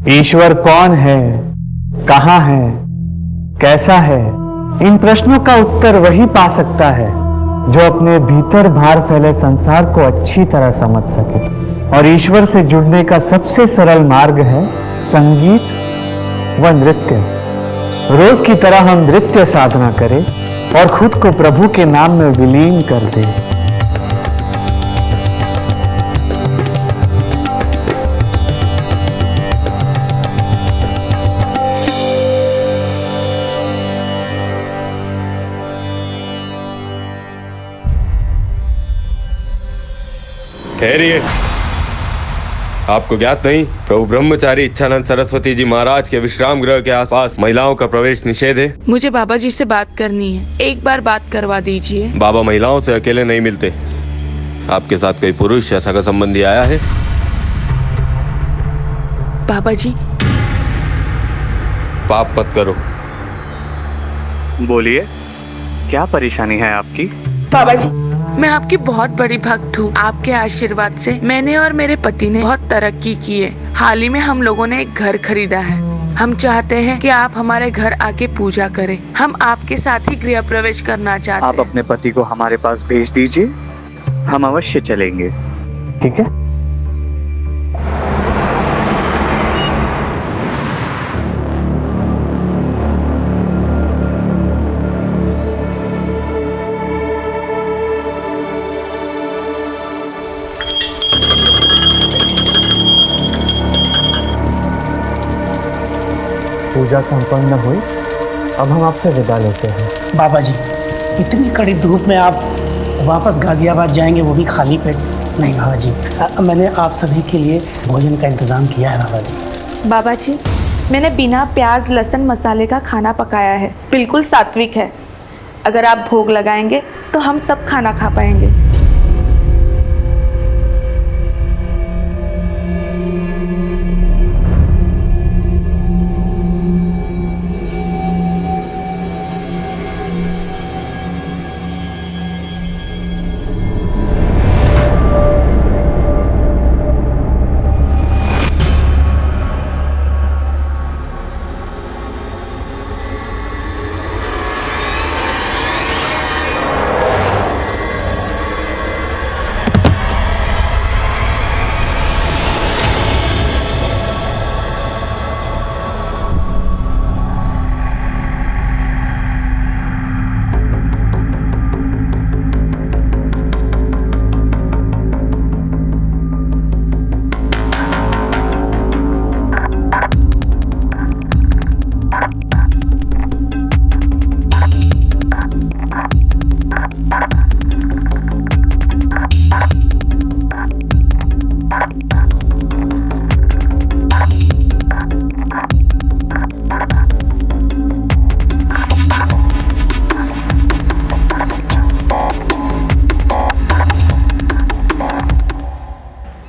ईश्वर कौन है, कहाँ है, कैसा है, इन प्रश्नों का उत्तर वही पा सकता है जो अपने भीतर बाहर फैले संसार को अच्छी तरह समझ सके। और ईश्वर से जुड़ने का सबसे सरल मार्ग है संगीत व नृत्य। रोज की तरह हम नृत्य साधना करें और खुद को प्रभु के नाम में विलीन कर दें। ठहरिए। आपको ज्ञात नहीं, प्रभु ब्रह्मचारी इच्छानंद सरस्वती जी महाराज के विश्राम गृह के आसपास महिलाओं का प्रवेश निषेध है। मुझे बाबा जी से बात करनी है, एक बार बात करवा दीजिए। बाबा महिलाओं से अकेले नहीं मिलते। आपके साथ कोई पुरुष या सगा संबंधी आया है? बाबा जी। पाप मत करो। बोलिए, क्या परेशानी है आपकी? बाबा जी, मैं आपकी बहुत बड़ी भक्त हूँ। आपके आशीर्वाद से मैंने और मेरे पति ने बहुत तरक्की की है। हाल ही में हम लोगों ने एक घर खरीदा है। हम चाहते हैं कि आप हमारे घर आके पूजा करें। हम आपके साथ ही गृह प्रवेश करना चाहते हैं। आप अपने पति को हमारे पास भेज दीजिए, हम अवश्य चलेंगे। ठीक है। पूजा संपन्न हुई। अब हम आपसे विदा लेते हैं। बाबा जी, इतनी कड़ी धूप में आप वापस गाजियाबाद जाएंगे, वो भी खाली पेट? नहीं बाबा जी, मैंने आप सभी के लिए भोजन का इंतज़ाम किया है बाबा जी। बाबा जी, मैंने बिना प्याज लहसुन मसाले का खाना पकाया है, बिल्कुल सात्विक है। अगर आप भोग लगाएंगे तो हम सब खाना खा पाएंगे।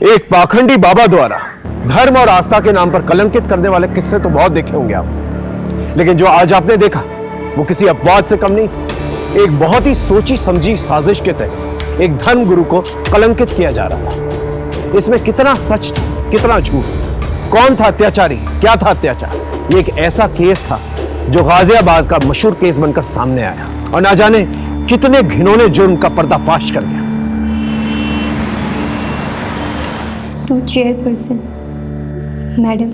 एक पाखंडी बाबा द्वारा धर्म और आस्था के नाम पर कलंकित करने वाले किस्से तो बहुत देखे होंगे आप, लेकिन जो आज आपने देखा वो किसी अपवाद से कम नहीं। एक बहुत ही सोची समझी साजिश के तहत एक धर्म गुरु को कलंकित किया जा रहा था। इसमें कितना सच था, कितना झूठ, कौन था अत्याचारी, क्या था अत्याचार, ये एक ऐसा केस था जो गाजियाबाद का मशहूर केस बनकर सामने आया और ना जाने कितने घिनौने जुर्म का पर्दाफाश कर गया। टू चेयरपर्सन मैडम,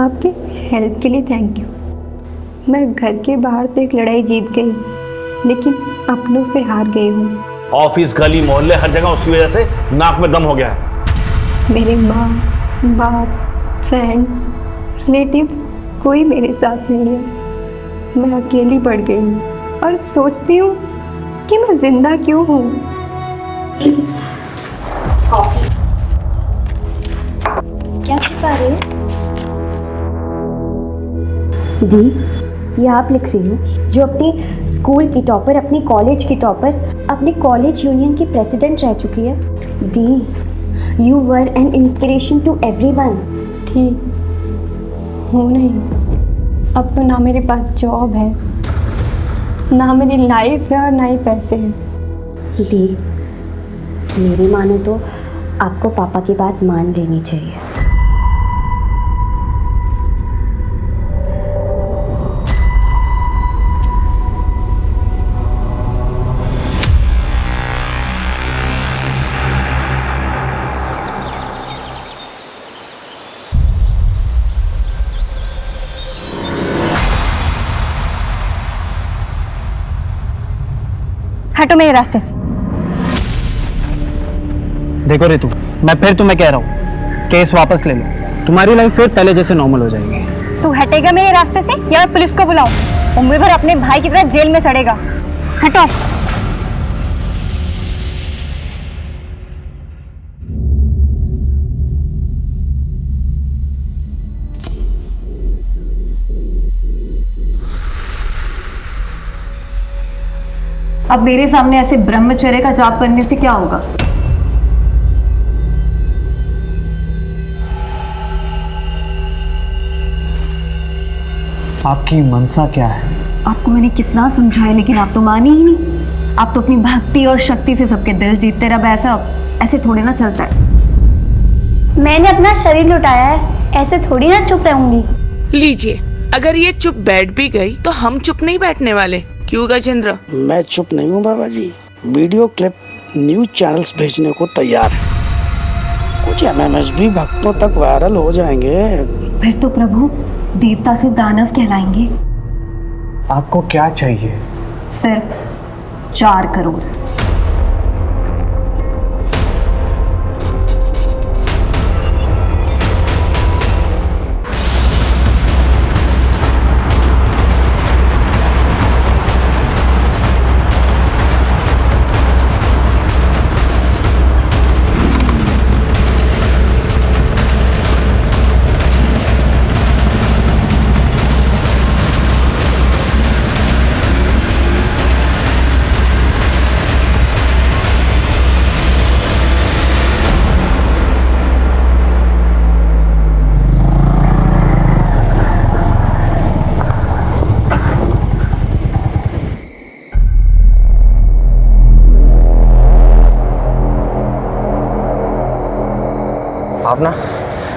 आपके हेल्प के लिए थैंक यू। मैं घर के बाहर तो एक लड़ाई जीत गई, लेकिन अपनों से हार गई हूँ। ऑफिस, गली, मोहल्ले, हर जगह उसकी वजह से नाक में दम हो गया है। मेरे माँ बाप, फ्रेंड्स, रिलेटिव कोई मेरे साथ नहीं है। मैं अकेली पड़ गई हूँ और सोचती हूँ कि मैं जिंदा क्यों हूँ। क्या छिपा रहे हो? दी, ये आप लिख रही हो जो अपनी स्कूल की टॉपर, अपनी कॉलेज की टॉपर, अपने कॉलेज यूनियन की प्रेसिडेंट रह चुकी है। दी, you were an inspiration to everyone. थी, हूँ नहीं। अब तो ना मेरे पास जॉब है, ना मेरी लाइफ है और ना ही पैसे हैं। दी, मेरी मानो तो आपको पापा की बात मान लेनी चाहिए। मेरे रास्ते से। देखो रितु, मैं फिर तुम्हें कह रहा हूँ, केस वापस ले लो, तुम्हारी लाइफ फिर पहले जैसे नॉर्मल हो जाएगी। तू हटेगा मेरे रास्ते से या मैं पुलिस को बुलाऊं? उम्र भर अपने भाई की तरह जेल में सड़ेगा। हटो। अब मेरे सामने ऐसे ब्रह्मचर्य का जाप करने से क्या होगा? आपकी मनसा क्या है? आपको मैंने कितना समझाया लेकिन आप तो माने ही नहीं। आप तो अपनी भक्ति और शक्ति से सबके दिल जीतते रहे। ऐसे थोड़े ना चलता है। मैंने अपना शरीर लुटाया है, ऐसे थोड़ी ना चुप रहूंगी। लीजिए, अगर ये चुप बैठ भी गई तो हम चुप नहीं बैठने वाले। क्यों गजेंद्र? मैं चुप नहीं हूँ बाबा जी। वीडियो क्लिप न्यूज चैनल्स भेजने को तैयार है। कुछ MMS भी भक्तों तक वायरल हो जाएंगे। फिर तो प्रभु देवता से दानव कहलाएंगे। आपको क्या चाहिए? सिर्फ 4 करोड़। आप ना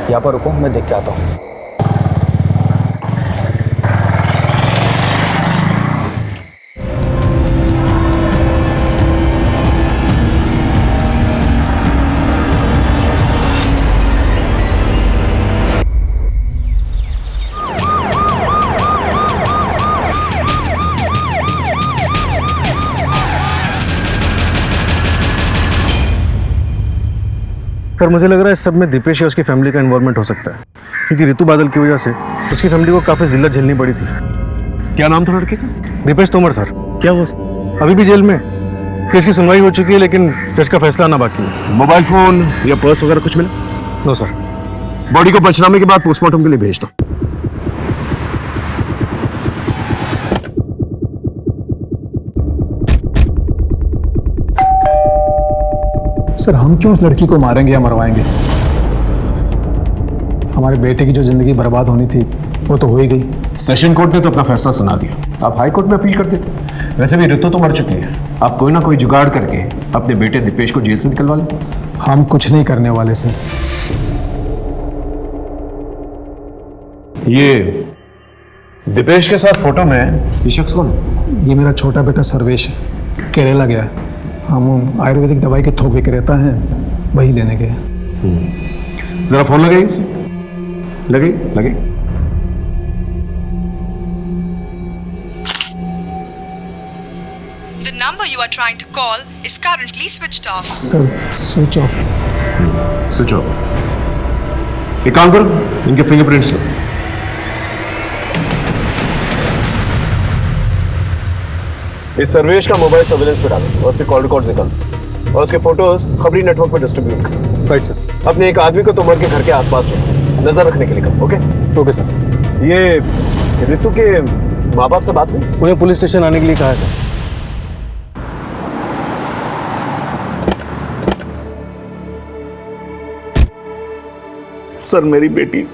यहाँ पर रुको, मैं देख के आता हूँ। सर मुझे लग रहा है इस सब में दीपेश या उसकी फैमिली का इन्वॉल्वमेंट हो सकता है, क्योंकि ऋतु बादल की वजह से उसकी फैमिली को काफी जिल्लत झेलनी पड़ी थी। क्या नाम था लड़के का? दीपेश तोमर सर। क्या हुआ? अभी भी जेल में। केस की सुनवाई हो चुकी है लेकिन केस का फैसला आना बाकी है। मोबाइल फोन या पर्स वगैरह कुछ मिला? No sir. बॉडी को पंचनामे के बाद पोस्टमार्टम के लिए भेज दो। सर हम क्यों उस लड़की को मारेंगे या मरवाएंगे? हमारे बेटे की जो जिंदगी बर्बाद होनी थी वो तो हो ही गई। सेशन कोर्ट ने तो अपना फैसला सुना दिया, आप हाई कोर्ट में अपील कर देते। वैसे भी ऋतु तो मर चुकी है, आप कोई ना कोई जुगाड़ करके अपने बेटे दीपेश को जेल से निकलवा लेते। हम कुछ नहीं करने वाले सर। ये दीपेश के साथ फोटो में ये शख्स कौन है? ये मेरा छोटा बेटा सर्वेश है, केरला गया है। हम आयुर्वेदिक दवाई के थोक विक्रेता रहता हैं, वही लेने गए। जरा फोन लगाइए उसे। लगे लगे। The number you are trying to call is currently switched off. Sir switch off. Switch off. एक काम करो, इनके फिंगरप्रिंट्स लो। इस सर्वेश का मोबाइल सर्विलेंस पे डालो और उसके कॉल रिकॉर्ड्स निकालो और उसके फोटोज खबरी नेटवर्क पे डिस्ट्रीब्यूट करो। Right sir. अपने एक आदमी को तोमर के घर के आसपास रखो, नजर रखने के लिए कहो। Okay okay sir. ये ऋतु के माँ बाप से बात हुई? उन्हें पुलिस स्टेशन आने के लिए कहा है सर। सर मेरी बेटी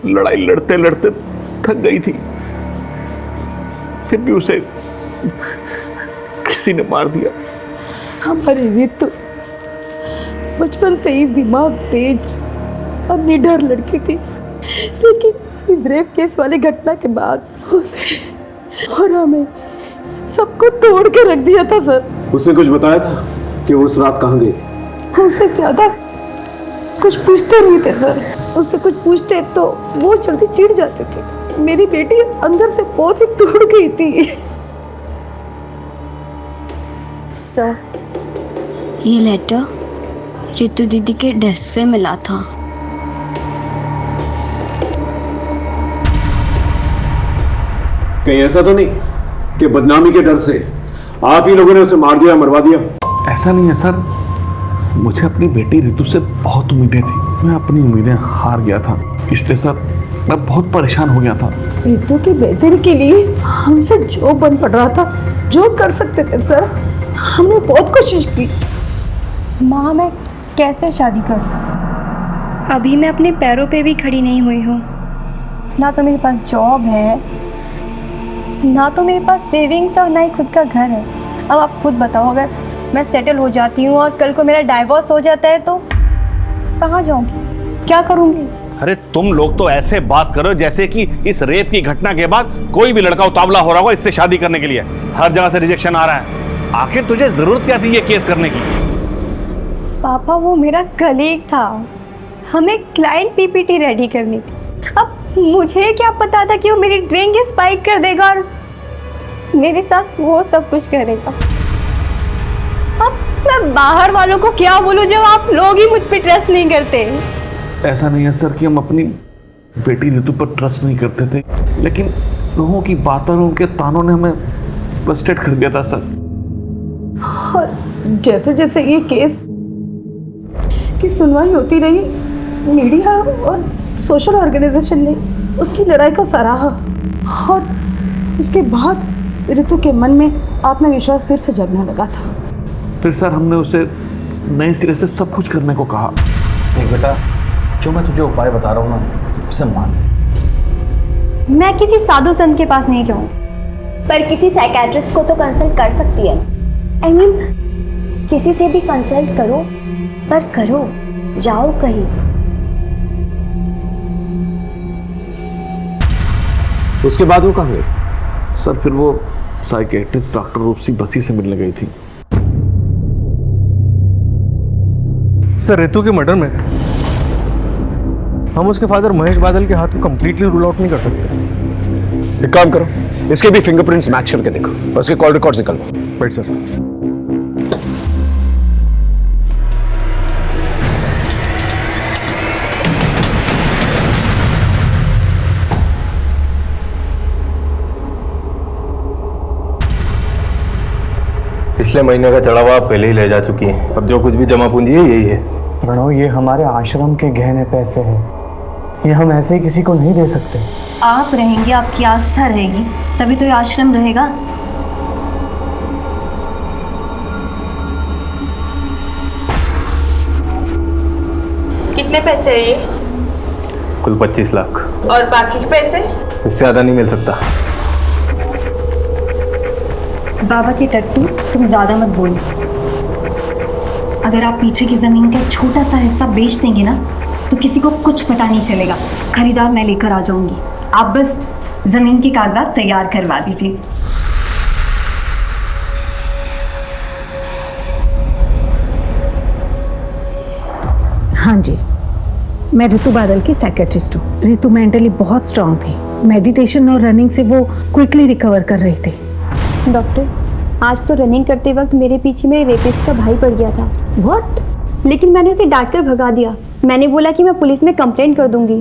लड़ाई लड़ते लड़ते थक गई थी, फिर भी उसे किसी ने मार दिया। हमारी ऋतु बचपन से ही दिमाग तेज और निडर लड़की थी, लेकिन इस रेप केस वाली घटना के बाद उसे और हमें सबको तोड़ के रख दिया था सर। उसने कुछ बताया था कि वो उस रात कहाँ गई? उससे ज्यादा कुछ पूछते नहीं थे सर। उससे कुछ पूछते तो वो जल्दी चिढ़ जाते थे। मेरी बेटी अंदर से बहुत ही टूट गई थी। सर, ये लेटर रितु दीदी के डेस्क से मिला था। कहीं ऐसा तो नहीं कि बदनामी के डर से आप ही लोगों ने उसे मार दिया, मरवा दिया? ऐसा नहीं है सर, मुझे अपनी बेटी रितु से बहुत उम्मीदें थी। मैं अपनी उम्मीदें हार गया था, इसलिए सर मैं बहुत परेशान हो गया था। रितु की बेहतरी के लिए हमसे जो बन पड़ रहा था, जो कर सकते थे सर, हमने बहुत कोशिश की। माँ, मैं कैसे शादी करूँ? अभी मैं अपने पैरों पे भी खड़ी नहीं हुई हूँ। ना तो मेरे पास जॉब है, ना तो मेरे पास सेविंग्स और ना ही खुद का घर है। अब आप खुद बताओ, अगर मैं सेटल हो जाती हूँ और कल को मेरा डाइवोर्स हो जाता है तो कहाँ जाऊँगी, क्या करूँगी? अरे तुम लोग तो ऐसे बात करो जैसे कि इस रेप की घटना के बाद कोई भी लड़का उतावला हो रहा होगा इससे शादी करने के लिए। हर जगह से रिजेक्शन आ रहा है। आखिर तुझे जरूरत क्या थी ये केस करने की? पापा, वो मेरा कलीग था, हमें क्लाइंट पीपीटी रेडी करनी थी। अब मुझे क्या पता था कि वो मेरी ड्रिंक स्पाइक कर देगा और मेरे साथ वो सब कुछ करेगा। अब मैं बाहर वालों को क्या बोलूं जब आप लोग ही मुझ पे ट्रस्ट नहीं करते? ऐसा नहीं है सर कि हम अपनी बेटी रितु पर ट्रस्ट नहीं करते थे, लेकिन लोगों की बातों और उनके तानों ने हमें फ्रस्ट्रेट कर दिया था सर। और जैसे जैसे ये केस की सुनवाई होती रही, मीडिया और सोशल ऑर्गेनाइजेशन ने उसकी लड़ाई को सराहा और इसके बाद रितु के मन में आत्मविश्वास फिर से जगने लगा था। फिर सर हमने उसे नए सिरे से सब कुछ करने को कहा। देख बेटा, जो मैं तुझे उपाय बता रहा हूँ ना, उसे मान। मैं किसी साधु संत के पास नहीं जाऊंगी, पर किसी साइकेट्रिस्ट को तो कंसल्ट कर सकती है। I mean, किसी से भी कंसल्ट करो, पर करो, जाओ कहीं। उसके बाद वो कहाँ गई? सर फिर वो साइकेट्रिस्ट डॉक्टर रूपसी बसी से मिलने गई थी। सर, रितु के मर्डर में हम उसके फादर महेश बादल के हाथ को कंप्लीटली रूल आउट नहीं कर सकते। एक काम करो, इसके भी फिंगरप्रिंट्स मैच करके देखो और उसके कॉल रिकॉर्ड्स निकालो। Right sir. पिछले महीने का चढ़ावा आप पहले ही ले जा चुकी हैं। अब जो कुछ भी जमा पूंजी है यही है। प्रणव, ये हमारे आश्रम के गहने पैसे हैं, ये हम ऐसे ही किसी को नहीं दे सकते। आप रहेंगे, आपकी आस्था रहेगी, तभी तो ये आश्रम रहेगा। कितने पैसे है ये? कुल 25 लाख। और बाकी के पैसे? इससे ज्यादा नहीं मिल सकता। बाबा के टट्टू, तुम ज्यादा मत बोलो। अगर आप पीछे की जमीन का एक छोटा सा हिस्सा बेच देंगे ना, तो किसी को कुछ पता नहीं चलेगा। खरीदार मैं लेकर आ जाऊंगी, आप बस जमीन के कागजात तैयार करवा दीजिए। हाँ जी, मैं रितु बादल की साइकेट्रिस्ट हूँ। रितु मेंटली बहुत स्ट्रांग थी, मेडिटेशन और रनिंग से वो क्विकली रिकवर कर रही थी। डॉक्टर, आज तो रनिंग करते वक्त मेरे पीछे मेरे रेपिस्ट का भाई पड़ गया था। व्हाट? लेकिन मैंने उसे डांट कर भगा दिया। मैंने बोला कि मैं पुलिस में कंप्लेंट कर दूंगी।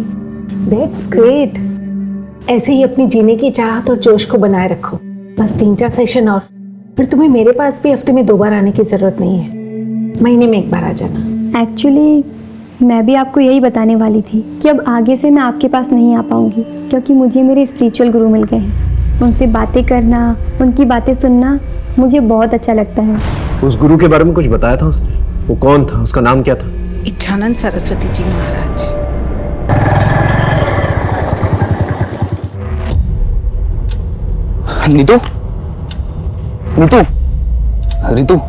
That's great. ऐसे ही अपनी जीने की चाहत और जोश को बनाए रखो। बस 3-4 सेशन और फिर तुम्हें मेरे पास भी हफ्ते में 2 बार आने की जरूरत नहीं है, महीने में 1 बार आ जाना। एक्चुअली मैं भी आपको यही बताने वाली थी कि अब आगे से मैं आपके पास नहीं आ पाऊंगी, क्योंकि मुझे मेरे स्पिरिचुअल गुरु मिल गए हैं। उनसे बातें करना, उनकी बातें सुनना मुझे बहुत अच्छा लगता है। उस गुरु के बारे में कुछ बताया था उसने? वो कौन था, उसका नाम क्या था? Ichchhanand Saraswati ji Maharaj. Neetu, Neetu, Ritu,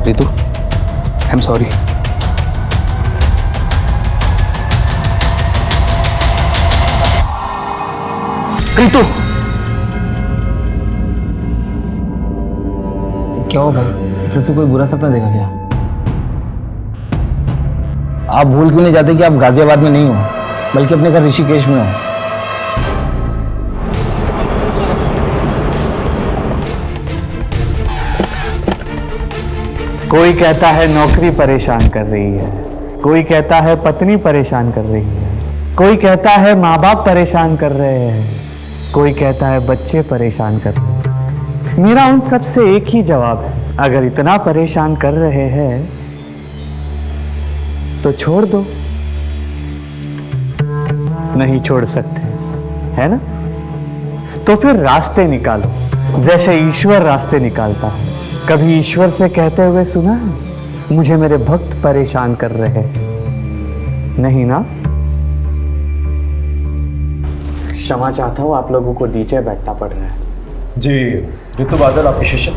Ritu, I am sorry. Ritu, क्या हो भाई, फिर से कोई बुरा सपना देखा क्या? आप भूल क्यों नहीं जाते कि आप गाजियाबाद में नहीं हो, बल्कि अपने घर ऋषिकेश में हो। कोई कहता है नौकरी परेशान कर रही है, कोई कहता है पत्नी परेशान कर रही है, कोई कहता है माँ बाप परेशान कर रहे हैं, कोई कहता है बच्चे परेशान कर रहे हैं। मेरा उन सब से एक ही जवाब है, अगर इतना परेशान कर रहे हैं तो छोड़ दो। नहीं छोड़ सकते, है ना? तो फिर रास्ते निकालो, जैसे ईश्वर रास्ते निकालता है। कभी ईश्वर से कहते हुए सुना है, मुझे मेरे भक्त परेशान कर रहे हैं? नहीं ना? क्षमा चाहता हूं, आप लोगों को नीचे बैठना पड़ रहा है। जी, ऋतु बादल आपकी शिष्य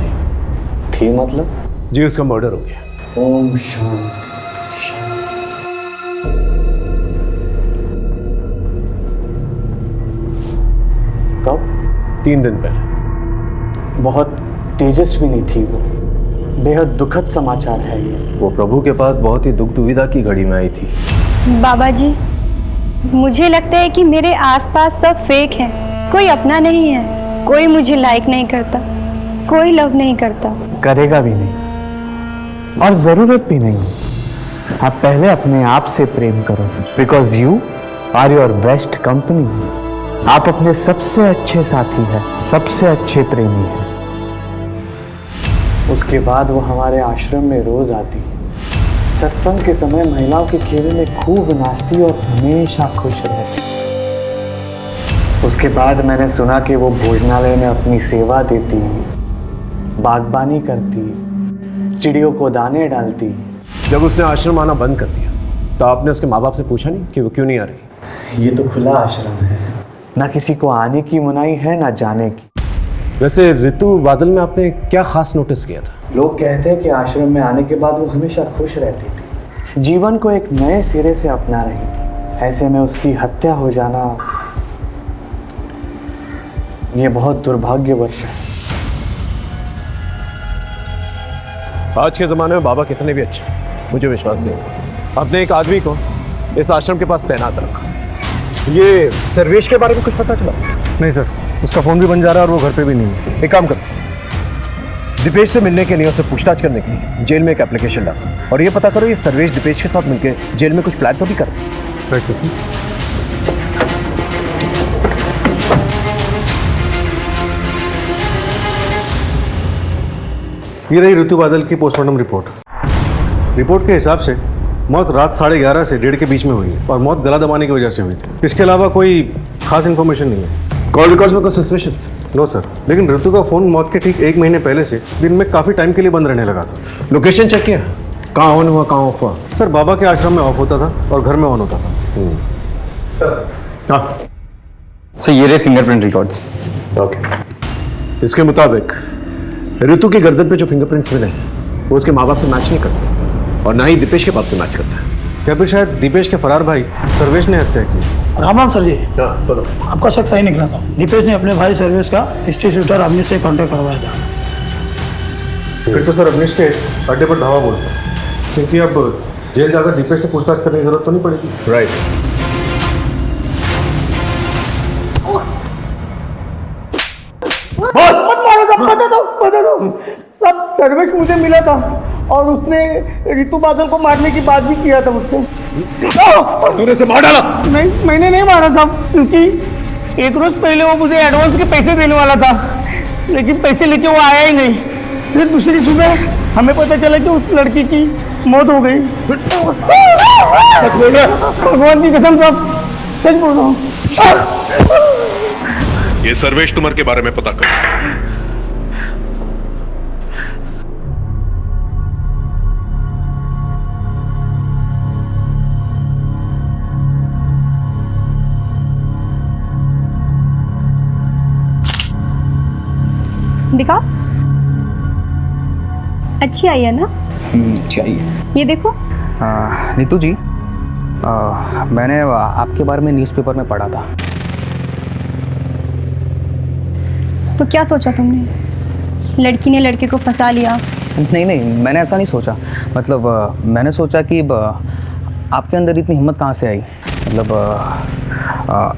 थी मतलब? जी, उसका मर्डर हो गया। ओम शांति। कब? 3 दिन पहले। बहुत तेजस्विनी थी वो, बेहद दुखद समाचार है ये। वो प्रभु के पास बहुत ही दुख दुविधा की घड़ी में आई थी। बाबा जी, मुझे लगता है कि मेरे आसपास सब फेक है, कोई अपना नहीं है, कोई मुझे लाइक नहीं करता, कोई लव नहीं करता, करेगा भी नहीं और जरूरत भी नहीं। आप पहले अपने आप से प्रेम करो, because you are your best company. आप अपने सबसे अच्छे साथी हैं, सबसे अच्छे प्रेमी हैं। उसके बाद वो हमारे आश्रम में रोज आती, सत्संग के समय महिलाओं के खेल में खूब नाचती और हमेशा खुश रहती। उसके बाद मैंने सुना कि वो भोजनालय में अपनी सेवा देती, बागबानी करती, चिड़ियों को दाने डालती। जब उसने आश्रम आना बंद कर दिया तो आपने उसके माँ बाप से पूछा नहीं कि वो क्यों नहीं आ रही? ये तो खुला आश्रम है, ना किसी को आने की मनाही है ना जाने की। वैसे ऋतु बादल में आपने क्या खास नोटिस किया था? लोग कहते हैं कि आश्रम में आने के बाद वो हमेशा खुश रहती थी, जीवन को एक नए सिरे से अपना रही थी। ऐसे में उसकी हत्या हो जाना, ये बहुत दुर्भाग्यवश है। आज के ज़माने में बाबा कितने भी अच्छे, मुझे विश्वास नहीं, आपने एक आदमी को इस आश्रम के पास तैनात रखा। ये सर्वेश के बारे में कुछ पता चला? नहीं सर, उसका फ़ोन भी बन जा रहा है और वो घर पे भी नहीं है। एक काम करो, दीपेश से मिलने के लिए, उससे पूछताछ करने के लिए जेल में एक एप्लीकेशन डालो और ये पता करो ये सर्वेश दीपेश के साथ मिलकर जेल में कुछ प्लान तो नहीं कर रहे। Right sir. ये रही ऋतु बादल की पोस्टमार्टम रिपोर्ट के हिसाब से मौत रात 11:30 से 1:30 के बीच में हुई है और मौत गला दबाने की वजह से हुई थी। इसके अलावा कोई खास इन्फॉर्मेशन नहीं है। कॉल रिकॉर्ड्स में कोई सस्पिशियस? नो सर, लेकिन ऋतु का फ़ोन मौत के ठीक 1 महीने पहले से दिन में काफ़ी टाइम के लिए बंद रहने लगा था। लोकेशन चेक किया, कहाँ ऑन हुआ कहाँ ऑफ हुआ? सर, बाबा के आश्रम में ऑफ होता था और घर में ऑन होता था। सर हाँ सर, ये रहे फिंगरप्रिंट रिकॉर्ड्स। ओके, इसके मुताबिक ऋतु की गर्दन पे जो फिंगरप्रिंट्स मिले वो उसके माँ बाप से मैच नहीं करते और ना ही दीपेश के बाप से मैच करता है। क्या फिर शायद दीपेश के फरार भाई सर्वेश ने हत्या की? राम राम सर जी। बोलो। आपका शक सही निकला था। दीपेश ने अपने भाई सर्वेश का हिस्ट्री शूटर अवनीश से कांटेक्ट करवाया था। फिर तो सर अवनीश के अड्डे पर धावा बोलता, क्योंकि अब जेल जाकर दीपेश से पूछताछ करने की जरूरत तो नहीं पड़ेगी। राइट। बता दो सब सर्वेश मुझे मिला था और उसने ऋतु बादल को मारने की बात भी किया था मुझसे। तूने उसे मार डाला? नहीं, मैंने नहीं मारा था, क्योंकि 1 रोज पहले वो मुझे एडवांस के पैसे देने वाला था, लेकिन पैसे लेके वो आया ही नहीं। फिर दूसरी सुबह हमें पता चला कि उस लड़की की मौत हो गई। भगवान की कसम साहब, सच बोल रहा हूँ। ये सर्वेश तुमर के बारे में पता कर। दिखा, अच्छी आई है ना? चाहिए। ये देखो। नीतू जी, मैंने आपके बारे में न्यूज़पेपर में पढ़ा था। तो क्या सोचा तुमने? लड़की ने लड़के को फंसा लिया? नहीं, मैंने ऐसा नहीं सोचा। मतलब मैंने सोचा कि आपके अंदर इतनी हिम्मत कहाँ से आई? मतलब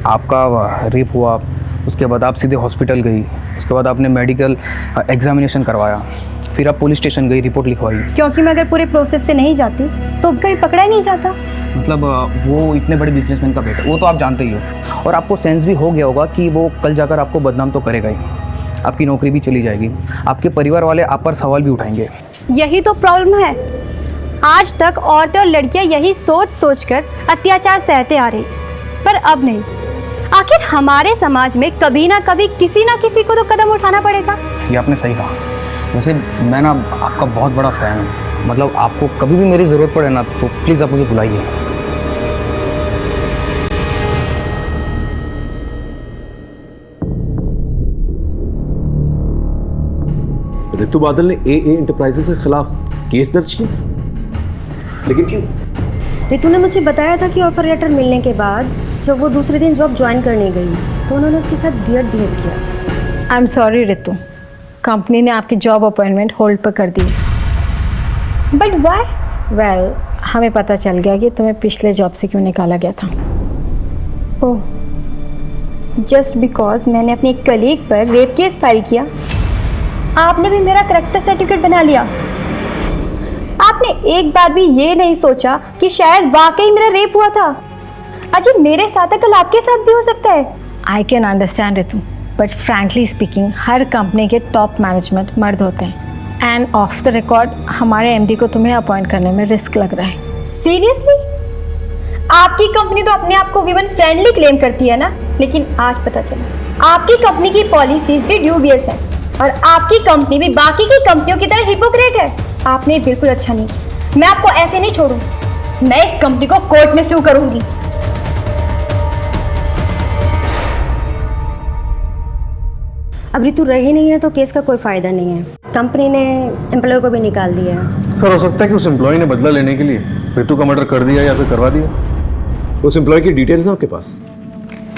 आपका रेप हुआ, उसके बाद आप सीधे हॉस्पिटल गई, उसके बाद आपने मेडिकल एग्जामिनेशन करवाया, फिर आप पुलिस स्टेशन गई, रिपोर्ट लिखवाई। क्योंकि मैं अगर पूरे प्रोसेस से नहीं जाती तो कहीं पकड़ा ही नहीं जाता। मतलब वो इतने बड़े बिजनेसमैन का बेटा, वो तो आप जानते ही हो, और आपको सेंस भी हो गया होगा कि वो कल जाकर आपको बदनाम तो करेगा ही, आपकी नौकरी भी चली जाएगी, आपके परिवार वाले आप पर सवाल भी उठाएंगे। यही तो प्रॉब्लम है, आज तक औरतें और लड़कियां यही सोच सोच कर अत्याचार सहते आ रही, पर अब नहीं। आखिर हमारे समाज में कभी ना कभी किसी ना किसी को तो कदम उठाना पड़ेगा। ये आपने सही कहा। वैसे मैं ना आपका बहुत बड़ा फ़ैन हूँ, मतलब आपको कभी भी मेरी ज़रूरत पड़े ना तो प्लीज़ आप मुझे बुलाइए। ऋतु बादल ने AA इंटरप्राइजेस के खिलाफ केस दर्ज किया था, लेकिन क्यों? रितु ने मुझे बताया था कि ऑफर लेटर मिलने के बाद जब वो दूसरे दिन जॉब ज्वाइन करने गई तो उन्होंने उसके साथ वियर्ड बिहेव किया। आई एम सॉरी रितु, कंपनी ने आपकी जॉब अपॉइंटमेंट होल्ड पर कर दी। But why? वेल, हमें पता चल गया कि तुम्हें पिछले जॉब से क्यों निकाला गया था। ओह, जस्ट बिकॉज मैंने अपने एक कलीग पर रेप केस फाइल किया, आपने भी मेरा करेक्टर सर्टिफिकेट बना लिया। आपने एक बार भी ये नहीं सोचा कि शायद वाकई मेरा रेप हुआ था। अजी मेरे साथ है, कल आपके साथ भी हो सकता है। I can understand Ritu, but frankly speaking her company के टॉप मैनेजमेंट मर्द होते हैं, एंड ऑफ द रिकॉर्ड हमारे MD को तुम्हें अपॉइंट करने में रिस्क लग रहा है। सीरियसली? आपकी कंपनी तो अपने आप को वीमेन फ्रेंडली क्लेम करती है ना, लेकिन आज पता चला आपकी कंपनी की पॉलिसीज भी ड्यूबियस है और आपकी कंपनी भी बाकी की कंपनियों की तरह हिपोक्रेट है। आपने बिल्कुल अच्छा नहीं किया। मैं आपको ऐसे नहीं छोड़ूं, मैं इस कंपनी को कोर्ट में सू करूंगी। अब ऋतु रही नहीं है तो केस का कोई फायदा नहीं है, कंपनी ने एम्प्लॉय को भी निकाल दिया है। सर, हो सकता है कि उस एम्प्लॉय ने बदला लेने के लिए ऋतु का मर्डर कर दिया या फिर करवा दिया। उस एम्प्लॉय की डिटेल्स हैं आपके पास?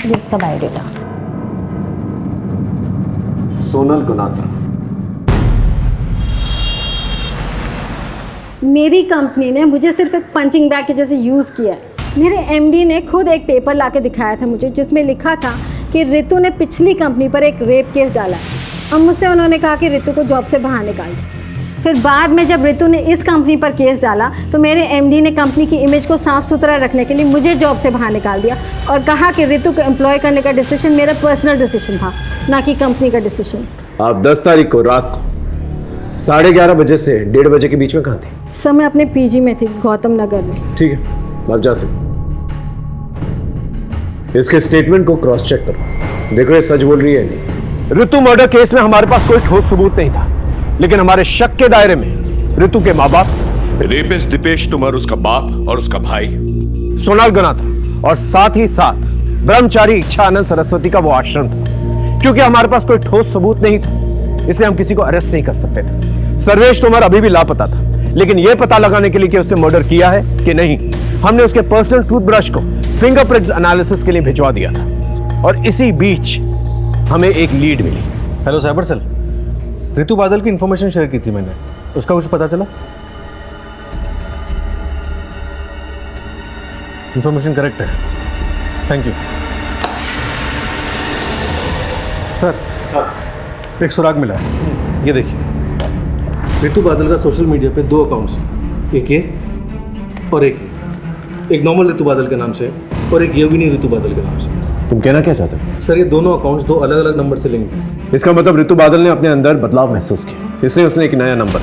ये उसका बायोडेटा। सोनल गुनात्रा। मेरी कंपनी ने मुझे सिर्फ एक पंचिंग बैग के जैसे यूज़ किया है। मेरे MD ने खुद एक पेपर लाके दिखाया था मुझे, जिसमें लिखा था कि ऋतु ने पिछली कंपनी पर एक रेप केस डाला है और मुझसे उन्होंने कहा कि ऋतु को जॉब से बाहर निकाल दो। फिर बाद में जब ऋतु ने इस कंपनी पर केस डाला तो मेरे MD ने कंपनी की इमेज को साफ सुथरा रखने के लिए मुझे जॉब से बाहर निकाल दिया और कहा कि ऋतु को एम्प्लॉय करने का डिसीजन मेरा पर्सनल डिसीजन था, ना कि कंपनी का डिसीजन। आप 10 तारीख को रात को 11:30 बजे से 1:30 बजे के बीच में कहाँ थी? सर, मैं अपने PG में थी, गौतम नगर में। ठीक है, आप जा सकते। इसके स्टेटमेंट को क्रॉस चेक करो, देखो ये सच बोल रही है नहीं। ऋतु मर्डर केस में हमारे पास कोई ठोस सबूत नहीं था, लेकिन हमारे शक के दायरे में ऋतु के माँ बाप, रेपिस्ट दीपेश तुमर उसका बाप और उसका भाई, सोनल गुनात्रा, और साथ ही साथ ब्रह्मचारी इच्छानंद सरस्वती का वो आश्रम था। क्योंकि हमारे पास कोई ठोस सबूत नहीं था, इसलिए हम किसी को अरेस्ट नहीं कर सकते थे। सर्वेश तुमर अभी भी लापता था, लेकिन यह पता लगाने के लिए कि उसने मर्डर किया है कि नहीं, हमने उसके पर्सनल टूथब्रश को फिंगरप्रिंट्स एनालिसिस के लिए भिजवा दिया था। और इसी बीच हमें एक लीड मिली। हेलो साइबर सेल, ऋतु बादल की इंफॉर्मेशन शेयर की थी मैंने, उसका कुछ पता चला? इंफॉर्मेशन करेक्ट है, थैंक यू सर। एक सुराग मिला है, ये देखिए। ऋतु बादल का सोशल मीडिया पे 2 अकाउंट्स हैं, एक ये और एक ये। एक नॉर्मल ऋतु बादल के नाम से और एक योगिनी ऋतु बादल के नाम से। तुम कहना क्या चाहते हो? सर, ये दोनों अकाउंट्स 2 अलग अलग नंबर से लिंक हैं। इसका मतलब ऋतु बादल ने अपने अंदर बदलाव महसूस किया, इसलिए उसने एक नया नंबर।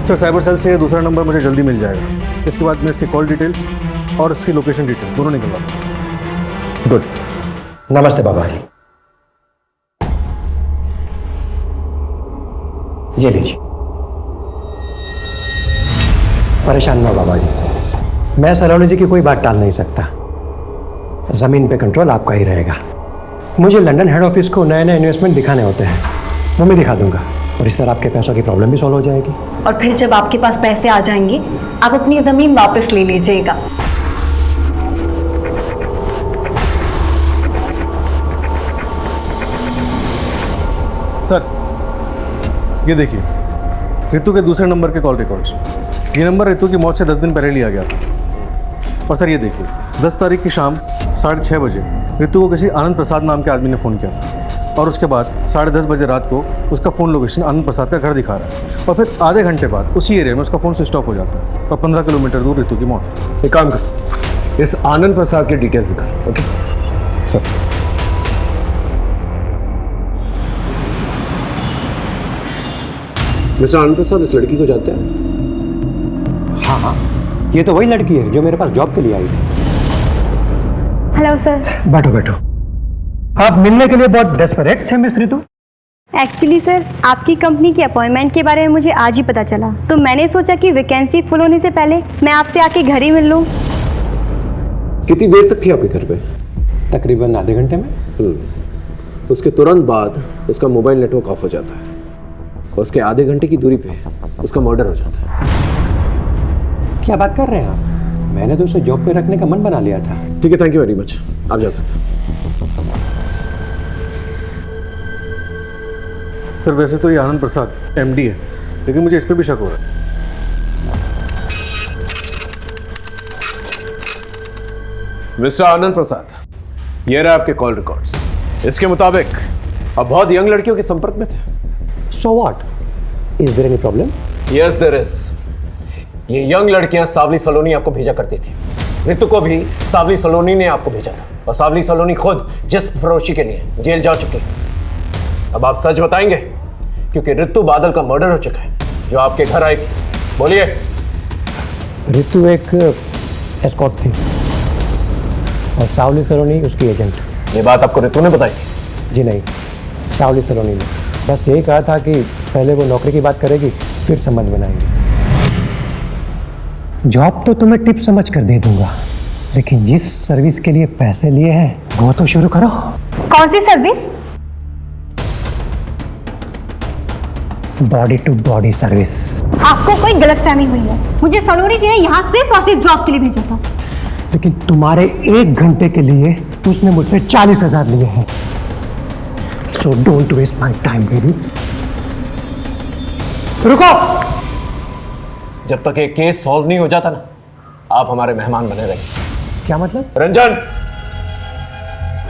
सर, साइबर सेल से दूसरा नंबर मुझे जल्दी मिल जाएगा। इसके बाद मैं इसकी कॉल डिटेल्स और इसकी लोकेशन डिटेल्स दोनों निकलवा दूँ। गुड। नमस्ते बाबा जी, ये लीजिए। परेशान ना बाबा जी, मैं सलोनी जी की कोई बात टाल नहीं सकता, जमीन पे कंट्रोल आपका ही रहेगा। मुझे लंदन हेड ऑफिस को नए नए इन्वेस्टमेंट दिखाने होते हैं, वो मैं दिखा दूंगा और इस तरह आपके पैसों की प्रॉब्लम भी सॉल्व हो जाएगी। और फिर जब आपके पास पैसे आ जाएंगे आप अपनी ज़मीन वापस ले लीजिएगा। सर, ये देखिए ऋतु के दूसरे नंबर के कॉल रिकॉर्ड्स। ये नंबर ऋतु की मौत से 10 दिन पहले लिया गया था। और सर ये देखिए 10 तारीख की शाम 6:30 बजे ऋतु को किसी आनंद प्रसाद नाम के आदमी ने फ़ोन किया था और उसके बाद 10:30 बजे रात को उसका फ़ोन लोकेशन आनंद प्रसाद का घर दिखा रहा है और फिर आधे घंटे बाद उसी एरिया में उसका फ़ोन स्विच ऑफ हो जाता है और 15 किलोमीटर दूर ऋतु की मौत है। एक काम कर, इस आनंद प्रसाद की डिटेल्स निकाल। Okay sir. मिस्टर आनंद प्रसाद इस लड़की को जानते हैं? हाँ हाँ, ये तो वही लड़की है जो मेरे पास जॉब के लिए आई थी। Hello sir. बैठो बैठो। आप मिलने के लिए बहुत डेस्परेट थे मिस ऋतु? एक्चुअली सर, आपकी कंपनी की अपॉइंटमेंट के बारे में मुझे आज ही पता चला, तो मैंने सोचा कि वैकेंसी फुल होने से पहले मैं आपसे आके घर ही मिल लूँ। कितनी देर तक थी आपके घर पे? तकरीबन आधे घंटे में। उसके तुरंत बाद उसका मोबाइल नेटवर्क ऑफ हो जाता है और उसके आधे घंटे की दूरी पे उसका मर्डर हो जाता है। क्या बात कर रहे हैं आप? मैंने तो उसे जॉब पे रखने का मन बना लिया था। ठीक है, थैंक यू वेरी मच, आप जा सकते हैं। सर वैसे तो ये आनंद प्रसाद एमडी है, लेकिन मुझे इस पर भी शक हो रहा है। मिस्टर आनंद प्रसाद, ये रहे आपके कॉल रिकॉर्ड्स। इसके मुताबिक आप बहुत यंग लड़कियों के संपर्क में थे। So what? Is there any problem? Yes, there is. ये यंग लड़कियां सावली सलोनी आपको भेजा करती थी। ऋतु को भी सावली सलोनी ने आपको भेजा था और सावली सलोनी खुद जिस्म फरोशी के लिए जेल जा चुकी है। अब आप सच बताएंगे, क्योंकि ऋतु बादल का मर्डर हो चुका है जो आपके घर आई। बोलिए। ऋतु एक एस्कॉर्ट थी और सावली सलोनी उसकी एजेंट। ये बात आपको ऋतु ने बताई थी? जी नहीं, सावली सलोनी ने बस यही कहा था कि पहले वो नौकरी की बात करेगी फिर समझ बनाएंगे। जॉब तो तुम्हें टिप समझ कर दे दूंगा, लेकिन जिस सर्विस के लिए पैसे लिए हैं वो तो शुरू करो। कौन सी service? Body to body service. आपको कोई गलतफहमी हुई है। मुझे सलोनी जी ने यहाँ सिर्फ और सिर्फ जॉब के लिए भेजा था। लेकिन तुम्हारे 1 घंटे के लिए उसने मुझसे 40,000 लिए हैं। So don't waste my time, baby. रुको! जब तक ये केस सॉल्व नहीं हो जाता ना, आप हमारे मेहमान बने रहेंगे। क्या मतलब? रंजन!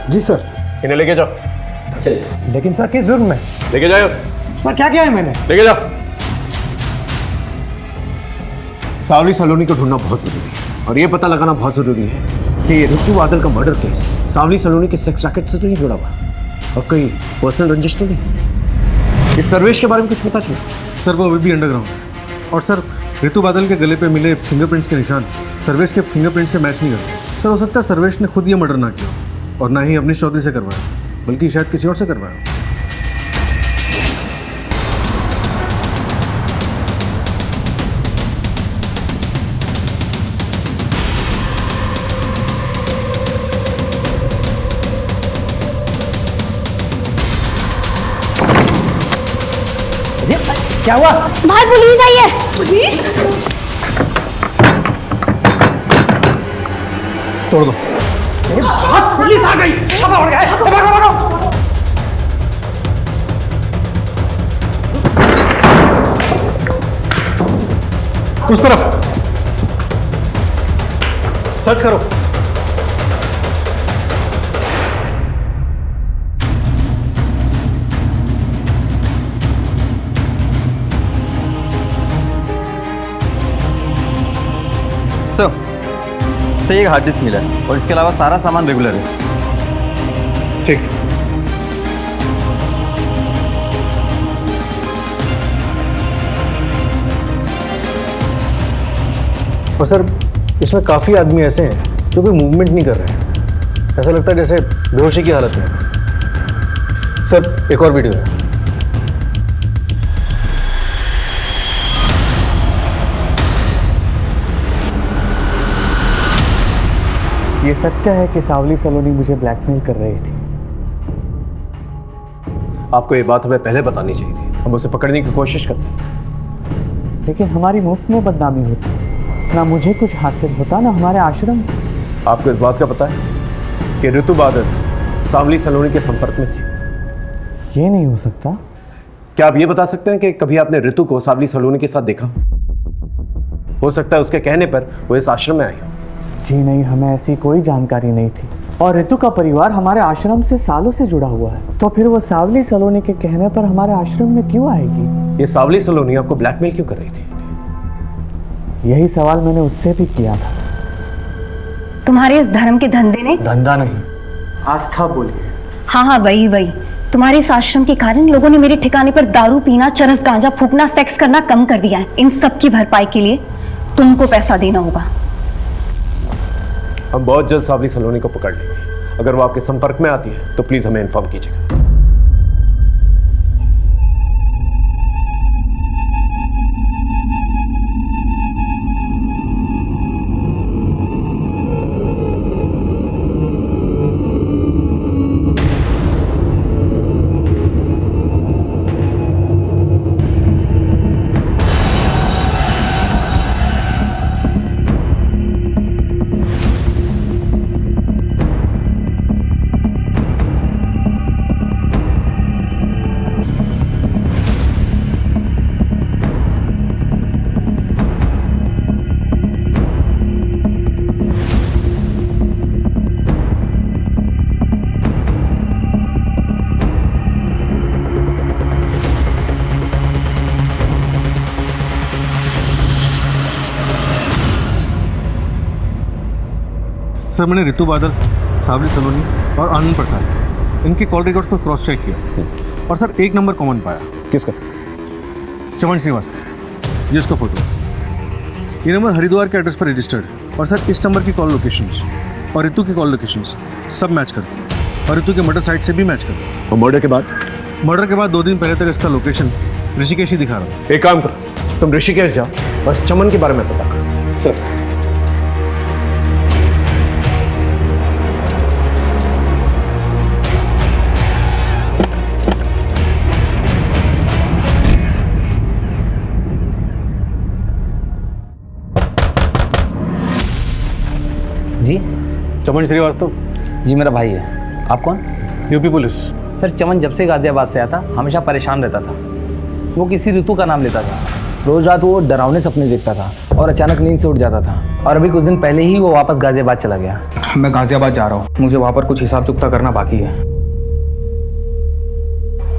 जी सर। इन्हें लेके जाओ। चलिए। लेकिन सर किस जुर्म में? लेके जाओ। सर क्या किया है मैंने? लेके जाओ। सावली सलोनी को ढूंढना बहुत जरूरी है और ये पता लगाना बहुत जरूरी है कि ये ऋतु बादल का मर्डर केस सावली सलोनी के सेक्स रैकेट से तो नहीं जुड़ा हुआ और कोई पर्सनल रंजिश तो नहीं। इस सर्वेश के बारे में कुछ पता चला? सर वो अभी भी अंडरग्राउंड है और सर ऋतु बादल के गले पे मिले फिंगरप्रिंट्स के निशान सर्वेश के फिंगरप्रिंट से मैच नहीं करते। सर हो सकता है सर्वेश ने खुद ये मर्डर ना किया और ना ही अवनीश चौधरी से करवाया, बल्कि शायद किसी और से करवाया। क्या हुआ? बाहर पुलिस आई है। पुलिस? तोड़ दो। पुलिस आ गई। उस तरफ सर्च करो। सर एक हार्ड डिस्क मिला है और इसके अलावा सारा सामान रेगुलर है। ठीक। और सर इसमें काफ़ी आदमी ऐसे हैं जो कोई मूवमेंट नहीं कर रहे हैं, ऐसा लगता है जैसे बेहोशी की हालत में। सर एक और वीडियो है। ये सत्य है कि सावली सलोनी मुझे ब्लैकमेल कर रही थी। आपको ये बात हमें पहले बतानी चाहिए थी, हम उसे पकड़ने की कोशिश करते। लेकिन हमारी मुफ्त में बदनामी होती, ना मुझे कुछ हासिल होता ना हमारे आश्रम। आपको इस बात का पता है कि ऋतु बादल सावली सलोनी के संपर्क में थी? ये नहीं हो सकता। क्या आप ये बता सकते हैं कि कभी आपने ऋतु को सावली सलोनी के साथ देखा? हो सकता है उसके कहने पर वो इस आश्रम में आई हो। जी नहीं, हमें ऐसी कोई जानकारी नहीं थी। और ऋतु का परिवार हमारे आश्रम से सालों से जुड़ा हुआ है, तो फिर वो सावली सलोनी के कहने पर हमारे आश्रम में क्यों आएगी? ये सावली सलोनी आपको ब्लैकमेल क्यों कर रही थी? यही सवाल मैंने उससे भी किया था। तुम्हारे इस धर्म के धंधे ने, धंधा नहीं, आस्था बोलिए। हाँ वही तुम्हारे इस आश्रम के कारण लोगों ने मेरे ठिकाने पर दारू पीना, चरस गांजा फूकना, सेक्स करना कम कर दिया है। इन सब की भरपाई के लिए तुमको पैसा देना होगा। हम बहुत जल्द सावली सलोनी को पकड़ लेंगे। अगर वो आपके संपर्क में आती है तो प्लीज हमें इन्फॉर्म कीजिएगा। सर, मैंने ऋतु बादल, सावली सलोनी और आनंद प्रसाद इनके कॉल रिकॉर्ड्स को क्रॉस चेक किया और सर एक नंबर कॉमन पाया। किसका? चमन श्रीवास्तव, ये उसका फोटो है। ये नंबर हरिद्वार के एड्रेस पर रजिस्टर्ड और सर इस नंबर की कॉल लोकेशंस और ऋतु की कॉल लोकेशंस सब मैच करती है और ऋतु के मर्डर साइट से भी मैच करती है। और मर्डर के बाद? मर्डर के बाद 2 दिन पहले तक इसका लोकेशन ऋषिकेश ही दिखा रहा है। एक काम करो, तुम ऋषिकेश जाओ, बस चमन के बारे में पता करो। सर जी, चमन श्रीवास्तव जी मेरा भाई है। आप कौन? UP police. सर, चमन जब से गाजियाबाद से आता हमेशा परेशान रहता था। वो किसी ऋतु का नाम लेता था। रोज रात वो डरावने सपने देखता था और अचानक नींद से उठ जाता था। और अभी कुछ दिन पहले ही वो वापस गाजियाबाद चला गया। मैं गाजियाबाद जा रहा हूँ, मुझे वहाँ पर कुछ हिसाब चुकता करना बाकी है।